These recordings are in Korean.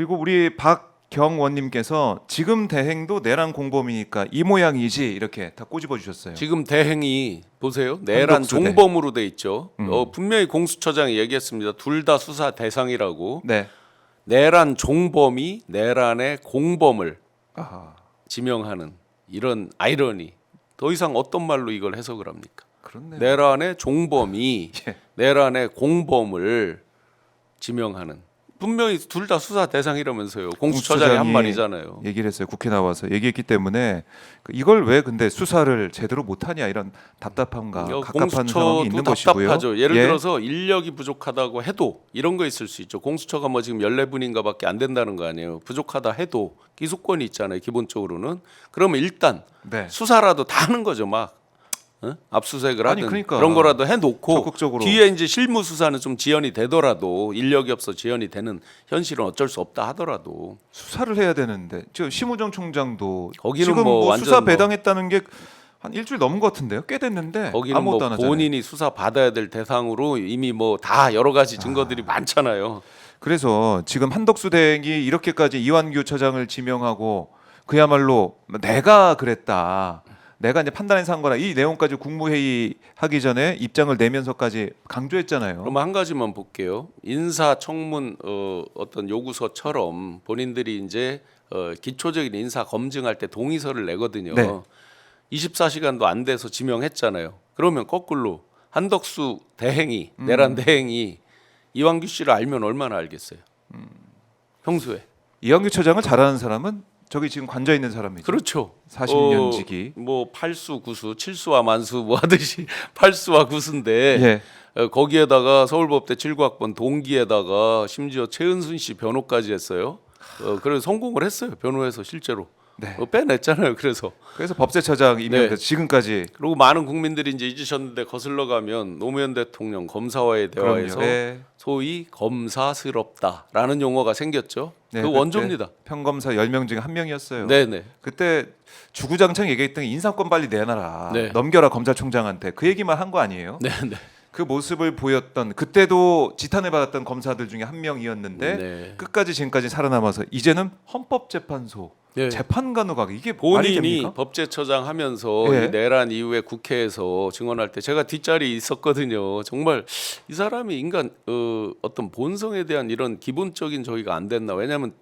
그리고 우리 박경원님께서 지금 대행도 내란 공범이니까 이 모양이지 이렇게 다 꼬집어 주셨어요. 지금 대행이 보세요. 내란 한덕수대. 종범으로 돼 있죠. 음. 분명히 공수처장이 얘기했습니다. 둘 다 수사 대상이라고. 네. 내란 종범이 내란의 공범을 아하. 지명하는 이런 아이러니. 더 이상 어떤 말로 이걸 해석을 합니까? 그렇네요. 내란의 종범이 예. 내란의 공범을 지명하는. 분명히 둘 다 수사 대상이라면서요. 공수처장이 한 말이잖아요. 얘기를 했어요. 국회 나와서 얘기했기 때문에 이걸 왜 근데 수사를 제대로 못하냐 이런 답답함과 갑갑한 상황이 있는 것이고요. 답답하죠. 예를 예. 들어서 인력이 부족하다고 해도 이런 거 있을 수 있죠. 공수처가 뭐 지금 14분인가밖에 안 된다는 거 아니에요. 부족하다 해도 기소권이 있잖아요. 기본적으로는. 그러면 일단 네. 수사라도 다 하는 거죠. 막 압수수색을 아니, 하든 그러니까 그런 거라도 해놓고 적극적으로. 뒤에 이제 실무 수사는 좀 지연이 되더라도 인력이 없어 지연이 되는 현실은 어쩔 수 없다 하더라도 수사를 해야 되는데 저 심우정 총장도 거기는 지금 뭐 뭐 완전 수사 뭐- 배당했다는 게 한 일주일 넘은 것 같은데요. 꽤 됐는데 거기는 아무것도 뭐 안 하잖아요. 본인이 수사 받아야 될 대상으로 이미 뭐 다 여러 가지 증거들이 많잖아요. 그래서 지금 한덕수 대행이 이렇게까지 이완규 처장을 지명하고 그야말로 내가 그랬다. 내가 이제 판단해서 한 거라 이 내용까지 국무회의 하기 전에 입장을 내면서까지 강조했잖아요. 그럼 한 가지만 볼게요. 인사청문 어떤 요구서처럼 본인들이 이제 기초적인 인사 검증할 때 동의서를 내거든요. 네. 24시간도 안 돼서 지명했잖아요. 그러면 거꾸로 한덕수 대행이 내란 대행이 이완규 씨를 알면 얼마나 알겠어요. 평소에. 이완규 처장을 잘 아는 사람은 저기 지금 관저 있는 사람이죠. 그렇죠. 40년 지기. 뭐 팔수 구수 칠수와 만수 뭐 하듯이 팔수와 구수인데 예. 거기에다가 서울법대 7구학번 동기에다가 심지어 최은순 씨 변호까지 했어요. 그래서 성공을 했어요. 변호해서 실제로 네. 빼냈잖아요. 그래서 그래서 법제처장 임명돼서 네. 지금까지 그리고 많은 국민들이 이제 잊으셨는데 거슬러 가면 노무현 대통령 검사와의 대화에서 그럼요. 네. 소위 검사스럽다라는 용어가 생겼죠. 네, 그 그때 원조입니다. 평검사 10명 중에 한 명이었어요. 네네. 그때 주구장창 얘기했던 게 인사권 빨리 내놔라. 네. 넘겨라 검찰총장한테. 그 얘기만 한 거 아니에요? 네네. 그 모습을 보였던 그때도 지탄을 받았던 검사들 중에 한 명이었는데 네. 끝까지 지금까지 살아남아서 이제는 헌법재판소 네. 재판관으로 가기 이게 말이 본인이 됩니까? 법제처장 하면서 예. 이 내란 이후에 국회에서 증언할 때 제가 뒷자리에 있었거든요. 정말 이 사람이 인간 어떤 본성에 대한 이런 기본적인 저기가 안 됐나. 왜냐하면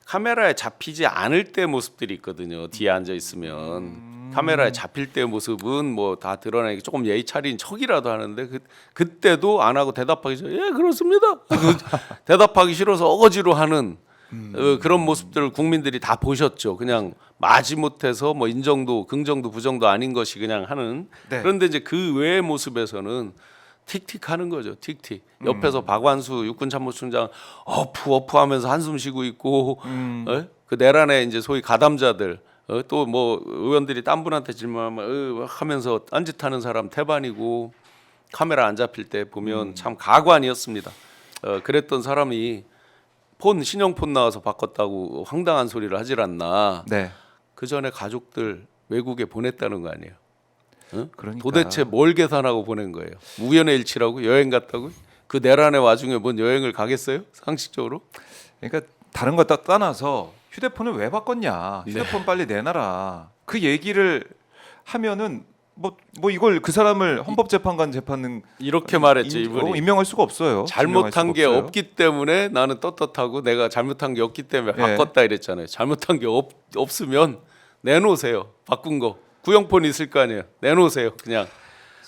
카메라에 잡히지 않을 때 모습들이 있거든요. 뒤에 앉아 있으면 카메라에 잡힐 때 모습은 뭐 다 드러내기 조금 예의 차린 척이라도 하는데 그때도 안 하고 대답하기 싫어. 예 그렇습니다. 대답하기 싫어서 어거지로 하는 그런 모습들을 국민들이 다 보셨죠. 그냥 마지못해서 뭐 인정도 긍정도 부정도 아닌 것이 그냥 하는. 네. 그런데 이제 그 외의 모습에서는 틱틱하는 거죠. 틱틱. 옆에서 박완수 육군참모총장 어프하면서 한숨 쉬고 있고 그 내란에 이제 소위 가담자들 또 뭐 의원들이 딴 분한테 질문하면 하면서 딴짓하는 사람 태반이고 카메라 안 잡힐 때 보면 참 가관이었습니다. 그랬던 사람이 신형폰 나와서 바꿨다고 황당한 소리를 하질 않나. 네. 그 전에 가족들 외국에 보냈다는 거 아니에요. 응? 그러니까. 도대체 뭘 계산하고 보낸 거예요? 우연의 일치라고 여행 갔다고? 그 내란의 와중에 뭔 여행을 가겠어요? 상식적으로? 그러니까 다른 거 딱 떠나서 휴대폰을 왜 바꿨냐? 네. 휴대폰 빨리 내놔라. 그 얘기를 하면은 뭐 이걸 그 사람을 헌법재판관 재판은 이렇게 말했죠 이분이. 임명할 수가 없어요. 잘못한 지명할 게 수가 없어요. 없기 때문에 나는 떳떳하고 내가 잘못한 게 없기 때문에 예. 바꿨다 이랬잖아요. 잘못한 게 없으면 내놓으세요. 바꾼 거. 구형폰 있을 거 아니에요. 내놓으세요. 그냥.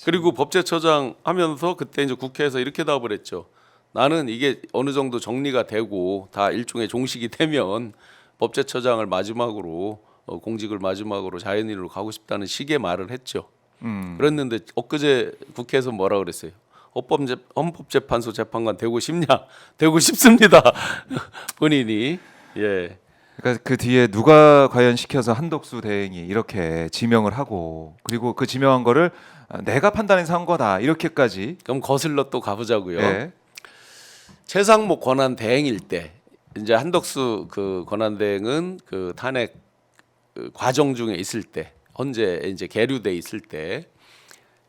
그리고 법제처장 하면서 그때 이제 국회에서 이렇게 답을 했죠. 나는 이게 어느 정도 정리가 되고 다 일종의 종식이 되면 법제처장을 마지막으로 공직을 마지막으로 자연인으로 가고 싶다는 식의 말을 했죠. 그랬는데 엊그제 국회에서 뭐라 그랬어요? 헌법재판소 재판관 되고 싶냐? 되고 싶습니다. 본인이. 예. 그러니까 그 뒤에 누가 과연 시켜서 한덕수 대행이 이렇게 지명을 하고 그리고 그 지명한 거를 내가 판단해서 한 거다 이렇게까지. 그럼 거슬러 또 가보자고요. 예. 최상목 권한 대행일 때 이제 한덕수 그 권한 대행은 그 탄핵 그 과정 중에 있을 때 헌재 이제 계류돼 있을 때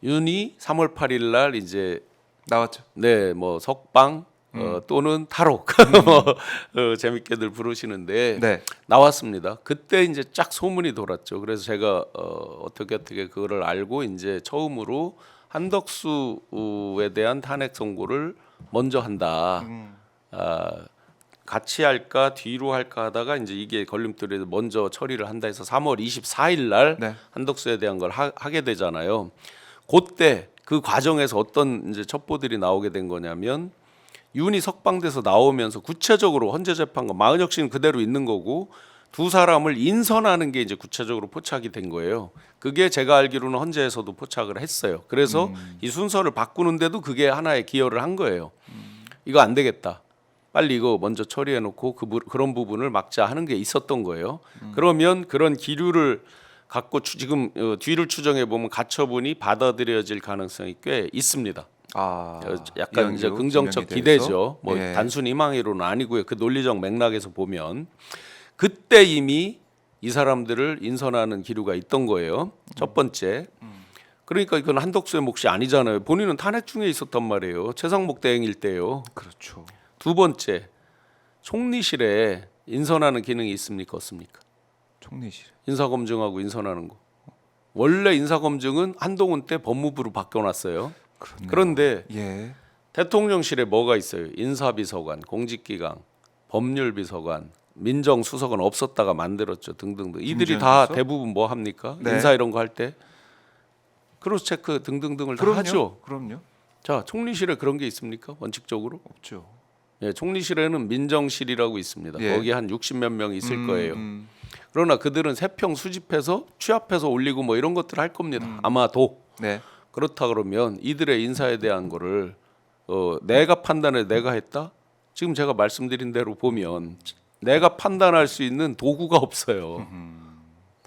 윤이 3월 8일 날 이제 나왔죠. 네 뭐 석방 또는 탈옥 재밌게들 부르시는데 네. 나왔습니다. 그때 이제 쫙 소문이 돌았죠. 그래서 제가 어떻게 그거를 알고 이제 처음으로 한덕수에 대한 탄핵 선고를 먼저 한다. 같이 할까 뒤로 할까 하다가 이제 이게 걸림돌이 먼저 처리를 한다 해서 3월 24일 날 네. 한덕수에 대한 걸 하게 되잖아요. 그때 그 과정에서 어떤 이제 첩보들이 나오게 된 거냐면 윤이 석방돼서 나오면서 구체적으로 헌재 재판관 마은혁 씨는 그대로 있는 거고 두 사람을 인선하는 게 이제 구체적으로 포착이 된 거예요. 그게 제가 알기로는 헌재에서도 포착을 했어요. 그래서 이 순서를 바꾸는데도 그게 하나의 기여를 한 거예요. 이거 안 되겠다. 빨리 이거 먼저 처리해 놓고 그런 부분을 막자 하는 게 있었던 거예요. 그러면 그런 기류를 갖고 지금 뒤를 추정해 보면 가처분이 받아들여질 가능성이 꽤 있습니다. 약간 이제 긍정적 기대죠. 뭐 예. 단순 희망이로는 아니고요. 그 논리적 맥락에서 보면 그때 이미 이 사람들을 인선하는 기류가 있던 거예요. 첫 번째. 그러니까 이건 한덕수의 몫이 아니잖아요. 본인은 탄핵 중에 있었단 말이에요. 최상목 대행일 때요. 그렇죠. 두 번째, 총리실에 인선하는 기능이 있습니까 없습니까? 총리실. 인사검증하고 인선하는 거. 원래 인사검증은 한동훈 때 법무부로 바꿔놨어요. 그렇네요. 그런데 예. 대통령실에 뭐가 있어요? 인사비서관, 공직기강, 법률비서관, 민정수석은 없었다가 만들었죠. 등등등. 이들이 다 중견수석? 대부분 뭐 합니까? 네. 인사 이런 거 할 때 크로스 체크 등등등을 다 하죠. 그럼요. 자, 총리실에 그런 게 있습니까? 원칙적으로? 없죠. 예, 총리실에는 민정실이라고 있습니다. 예. 거기 한 60몇 명 있을 거예요. 그러나 그들은 세평 수집해서 취합해서 올리고 뭐 이런 것들을 할 겁니다. 아마도. 네. 그렇다 그러면 이들의 인사에 대한 거를 내가 판단을 내가 했다? 지금 제가 말씀드린 대로 보면 내가 판단할 수 있는 도구가 없어요.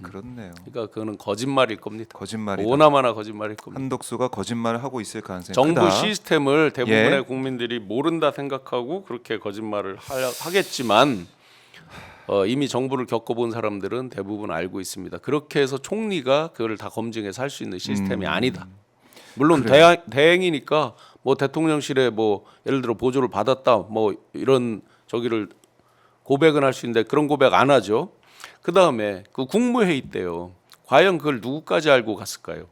그렇네요. 그러니까 그거는 거짓말일 겁니다. 거짓말이다. 오나마나 거짓말일 겁니다. 한덕수가 거짓말을 하고 있을 가능성이 정부 크다. 시스템을 대부분의 예. 국민들이 모른다 생각하고 그렇게 거짓말을 하겠지만 이미 정부를 겪어본 사람들은 대부분 알고 있습니다. 그렇게 해서 총리가 그걸 다 검증해서 할 수 있는 시스템이 아니다. 물론 대행이니까 뭐 대통령실에 뭐 예를 들어 보조를 받았다 뭐 이런 저기를 고백은 할 수 있는데 그런 고백 안 하죠. 그 다음에 그 국무회의 때요. 과연 그걸 누구까지 알고 갔을까요?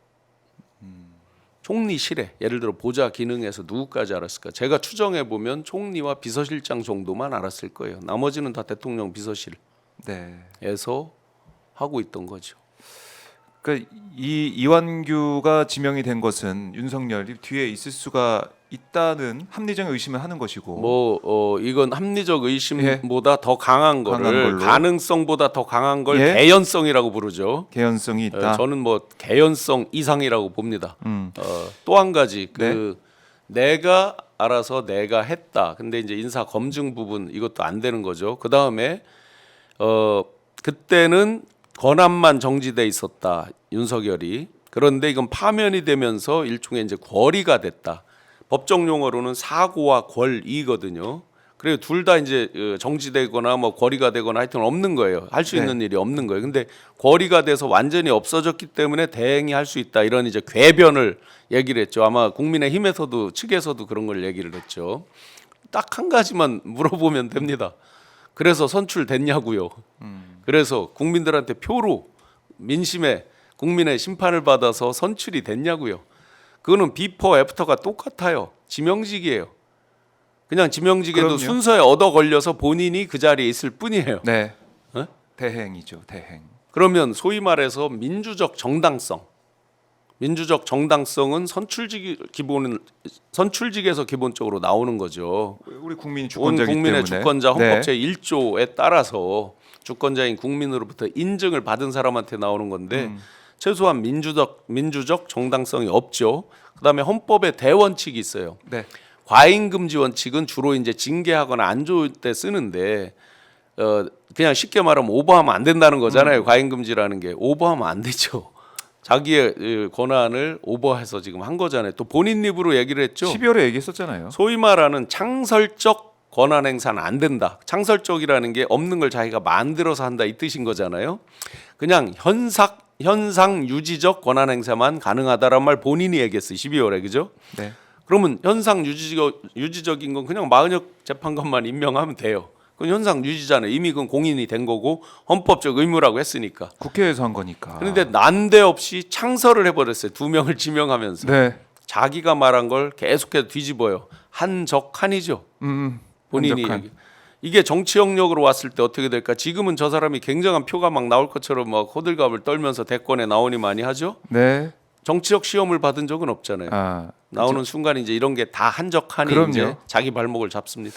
총리실에 예를 들어 보좌 기능에서 누구까지 알았을까? 제가 추정해 보면 총리와 비서실장 정도만 알았을 거예요. 나머지는 다 대통령 비서실에서 네. 하고 있던 거죠. 그러니까 이 이완규가 지명이 된 것은 윤석열이 뒤에 있을 수가 있다는 합리적 의심을 하는 것이고. 뭐 이건 합리적 의심보다 더 강한 거를 강한 걸로. 가능성보다 더 강한 걸 예? 개연성이라고 부르죠. 개연성이 있다. 저는 뭐 개연성 이상이라고 봅니다. 또 한 가지 그 내가 알아서 내가 했다. 근데 이제 인사 검증 부분 이것도 안 되는 거죠. 그 다음에 그때는 권한만 정지돼 있었다 윤석열이. 그런데 이건 파면이 되면서 일종의 이제 권리가 됐다. 법정 용어로는 사고와 권리거든요. 그래서 둘 다 이제 정지되거나 뭐 권리가 되거나 하여튼 없는 거예요. 할 수 있는 일이 없는 거예요. 근데 권리가 돼서 완전히 없어졌기 때문에 대행이 할 수 있다. 이런 이제 궤변을 얘기를 했죠. 아마 국민의힘에서도 측에서도 그런 걸 얘기를 했죠. 딱 한 가지만 물어보면 됩니다. 그래서 선출됐냐고요. 그래서 국민들한테 표로 민심에 국민의 심판을 받아서 선출이 됐냐고요. 그거는 비포 애프터가 똑같아요. 지명직이에요. 그냥 지명직에도 그럼요. 순서에 얻어 걸려서 본인이 그 자리에 있을 뿐이에요. 네. 어? 대행이죠. 대행. 그러면 소위 말해서 민주적 정당성은 선출직에서 기본적으로 나오는 거죠. 우리 국민이 온 주권자이기 국민의 때문에. 주권자 헌법 네. 제1조에 따라서 주권자인 국민으로부터 인증을 받은 사람한테 나오는 건데 최소한 민주적 정당성이 없죠. 그다음에 헌법에 대원칙이 있어요. 네. 과잉 금지 원칙은 주로 이제 징계하거나 안 좋을 때 쓰는데 그냥 쉽게 말하면 오버하면 안 된다는 거잖아요. 과잉 금지라는 게 오버하면 안 되죠. 자기의 권한을 오버해서 지금 한 거잖아요. 또 본인 입으로 얘기를 했죠. 12월에 얘기했었잖아요. 소위 말하는 창설적 권한 행사는 안 된다. 창설적이라는 게 없는 걸 자기가 만들어서 한다 이 뜻인 거잖아요. 그냥 현상 유지적 권한 행사만 가능하다란 말 본인이 얘기했어요. 12월에 그죠? 네. 그러면 현상 유지적인 건 그냥 마은혁 재판관만 임명하면 돼요. 그건 현상 유지잖아요. 이미 그건 공인이 된 거고 헌법적 의무라고 했으니까. 국회에서 한 거니까. 그런데 난데없이 창설을 해버렸어요. 2명을 지명하면서 네. 자기가 말한 걸 계속해서 뒤집어요. 한적한이죠. 본인이 한적한. 얘기. 이게 정치 영역으로 왔을 때 어떻게 될까? 지금은 저 사람이 굉장한 표가 막 나올 것처럼 막 호들갑을 떨면서 대권에 나오니 많이 하죠. 네. 정치적 시험을 받은 적은 없잖아요. 아, 나오는 순간 이제 이런 게 다 한적한이 그럼요. 이제 자기 발목을 잡습니다.